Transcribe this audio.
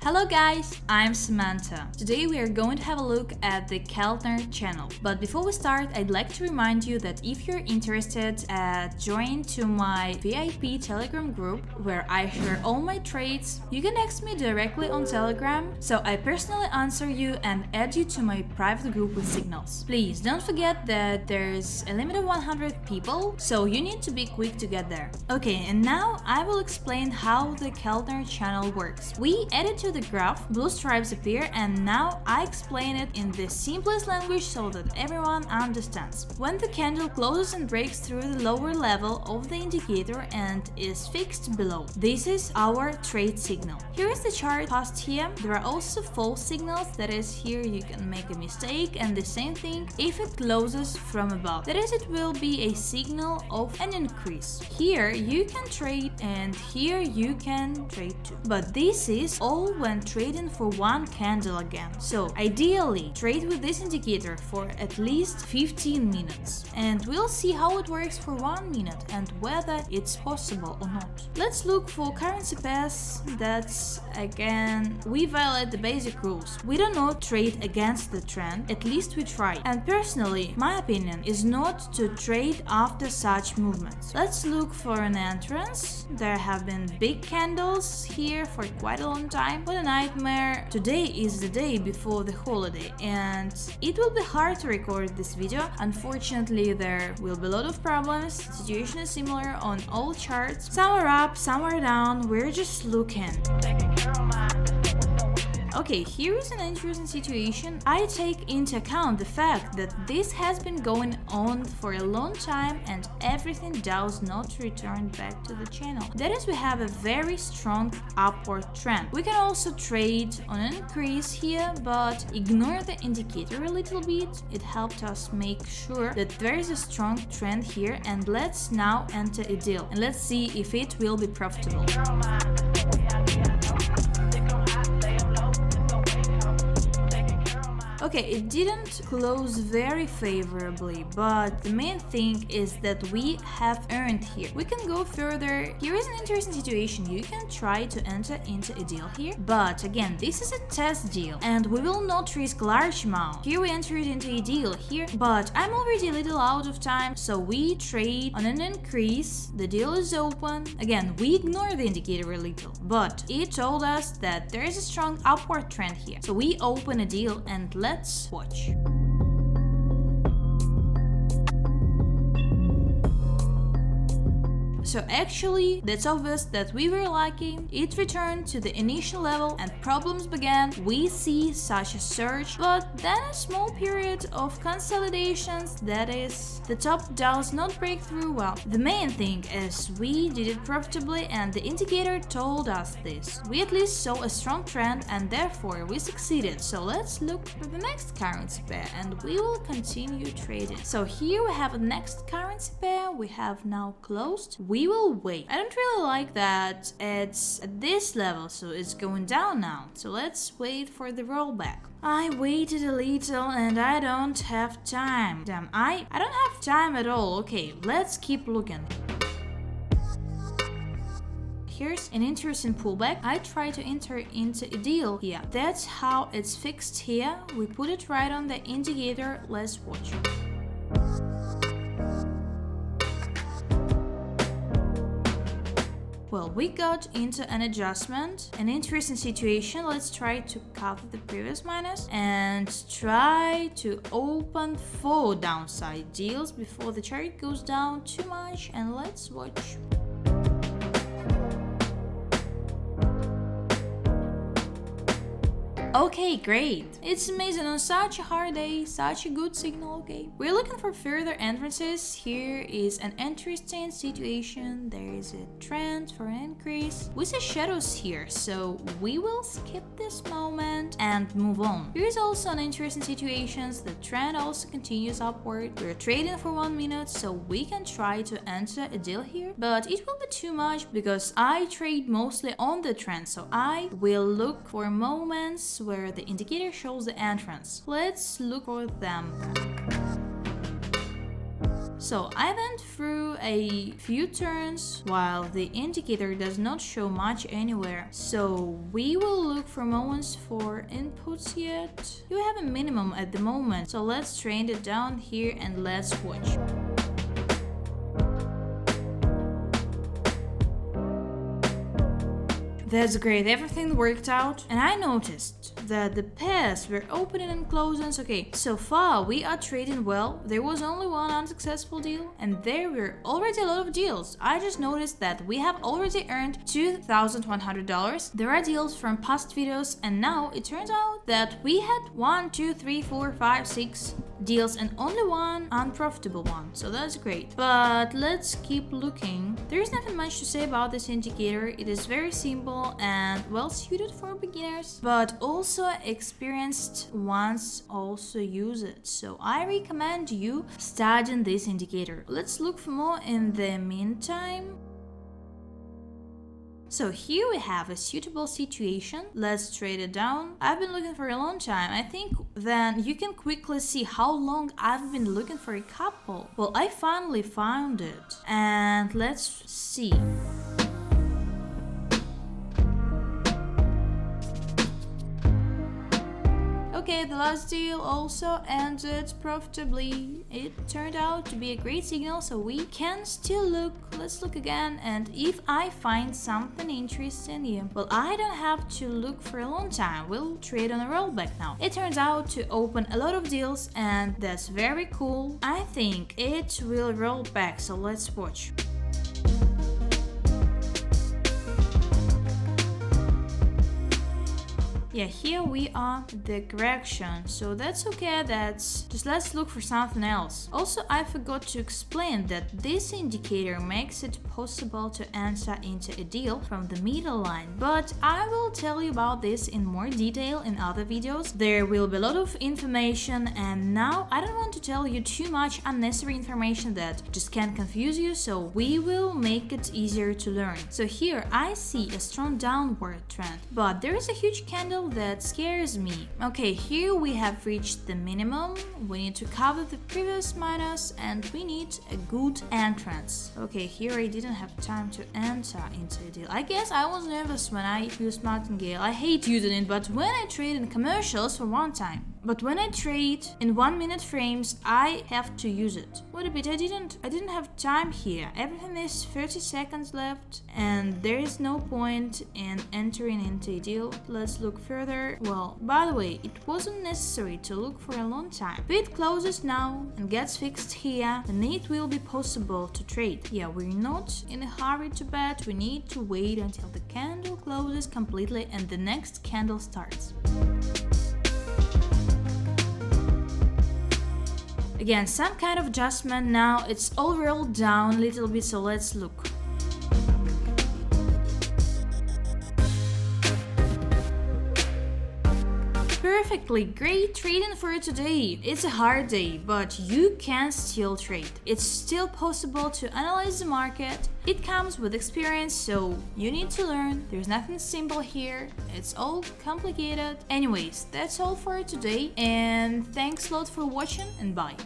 Hello guys, I'm Samantha. Today we are going to have a look at the Keltner channel. But before we start, I'd like to remind you that if you're interested, join to my VIP Telegram group where I share all my trades. You can text me directly on Telegram, so I personally answer you and add you to my private group with signals. Please don't forget that there's a limit of 100 people, so you need to be quick to get there. Okay, and now I will explain how the Keltner channel works. We added to the graph, blue stripes appear, and now I explain it in the simplest language so that everyone understands. When the candle closes and breaks through the lower level of the indicator and is fixed below, this is our trade signal. Here is the chart past here. There are also false signals, that is, here you can make a mistake, and the same thing if it closes from above, that is, it will be a signal of an increase. Here you can trade and here you can trade too, but this is all when trading for one candle again. So ideally trade with this indicator for at least 15 minutes, and we'll see how it works for 1 minute and whether it's possible or not. Let's look for currency pairs. That's again, we violate the basic rules. We do not trade against the trend, at least we try. And personally, my opinion is not to trade after such movements. Let's look for an entrance. There have been big candles here for quite a long time. What a nightmare. Today is the day before the holiday and it will be hard to record this video. Unfortunately, there will be a lot of problems. The situation is similar on all charts. Some are up, some are down. We're just looking. Okay, here is an interesting situation. I take into account the fact that this has been going on for a long time and everything does not return back to the channel. That is, we have a very strong upward trend. We can also trade on an increase here, but ignore the indicator a little bit. It helped us make sure that there is a strong trend here, and let's now enter a deal and let's see if it will be profitable. Okay, it didn't close very favorably, but the main thing is that we have earned here. We can go further. Here is an interesting situation. You can try to enter into a deal here, but again, this is a test deal and we will not risk large amount. Here we entered into a deal here, but I'm already a little out of time, so we trade on an increase. The deal is open. Again, we ignore the indicator a little, but it told us that there is a strong upward trend here. So we open a deal and let's watch. So actually, that's obvious that we were lucky. It returned to the initial level and problems began. We see such a surge, but then a small period of consolidations, that is, the top does not break through well. The main thing is we did it profitably and the indicator told us this. We at least saw a strong trend and therefore we succeeded. So let's look for the next currency pair and we will continue trading. So here we have a next currency pair. We have now closed. We will wait. I don't really like that it's at this level, so it's going down now. So let's wait for the rollback. I waited a little and I don't have time. Damn, I don't have time at all. Okay, let's keep looking. Here's an interesting pullback. I try to enter into a deal here. That's how it's fixed here. We put it right on the indicator. Let's watch. Well, we got into an adjustment, an interesting situation. Let's try to cover the previous minus and try to open 4 downside deals before the chart goes down too much, and let's watch. Okay, great. It's amazing on such a hard day, such a good signal. Okay, we're looking for further entrances. Here is an interesting situation. There is a trend for an increase. We see shadows here, so we will skip this moment and move on. Here is also an interesting situation. The trend also continues upward. We're trading for 1 minute, so we can try to enter a deal here, but it will be too much because I trade mostly on the trend, so I will look for moments where the indicator shows the entrance. Let's look for them. So I went through a few turns while the indicator does not show much anywhere. So we will look for moments for inputs yet. You have a minimum at the moment, so let's train it down here and let's watch. That's great, everything worked out. And I noticed that the pairs were opening and closing. Okay, so far we are trading well. There was only one unsuccessful deal and there were already a lot of deals. I just noticed that we have already earned $2,100. There are deals from past videos and now it turns out that we had 1, 2, 3, 4, 5, 6 deals and only one unprofitable one, so that's great. But let's keep looking. There is nothing much to say about this indicator. It is very simple and well suited for beginners, but also experienced ones also use it, so I recommend you studying this indicator. Let's look for more in the meantime. So here we have a suitable situation. Let's trade it down. I've been looking for a long time. I think then you can quickly see how long I've been looking for a couple. Well, I finally found it. And let's see. Okay, the last deal also ended profitably. It turned out to be a great signal, so we can still look. Let's look again, and if I find something interesting here, well, I don't have to look for a long time. We'll trade on a rollback now. It turns out to open a lot of deals, and that's very cool. I think it will roll back, so let's watch. Yeah, here we are, the correction, so that's okay, that's just let's look for something else. Also, I forgot to explain that this indicator makes it possible to enter into a deal from the middle line, but I will tell you about this in more detail in other videos. There will be a lot of information and now I don't want to tell you too much unnecessary information that just can confuse you, so we will make it easier to learn. So here I see a strong downward trend, but there is a huge candle that scares me. Okay, here we have reached the minimum. We need to cover the previous minus and we need a good entrance. Okay, here I didn't have time to enter into a deal. I guess I was nervous when I used Martingale. I hate using it, but when I trade in commercials for one time. But when I trade in 1 minute frames, I have to use it. Wait a bit, I didn't have time here. Everything is 30 seconds left and there is no point in entering into a deal. Let's look further. Well, by the way, it wasn't necessary to look for a long time. If it closes now and gets fixed here, then it will be possible to trade. Yeah, we're not in a hurry to bet. We need to wait until the candle closes completely and the next candle starts. Again, some kind of adjustment. Now it's all rolled down a little bit, so let's look. Perfectly great trading for today. It's a hard day, but you can still trade. It's still possible to analyze the market. It comes with experience, so you need to learn. There's nothing simple here. It's all complicated. Anyways, that's all for today, and thanks a lot for watching and bye.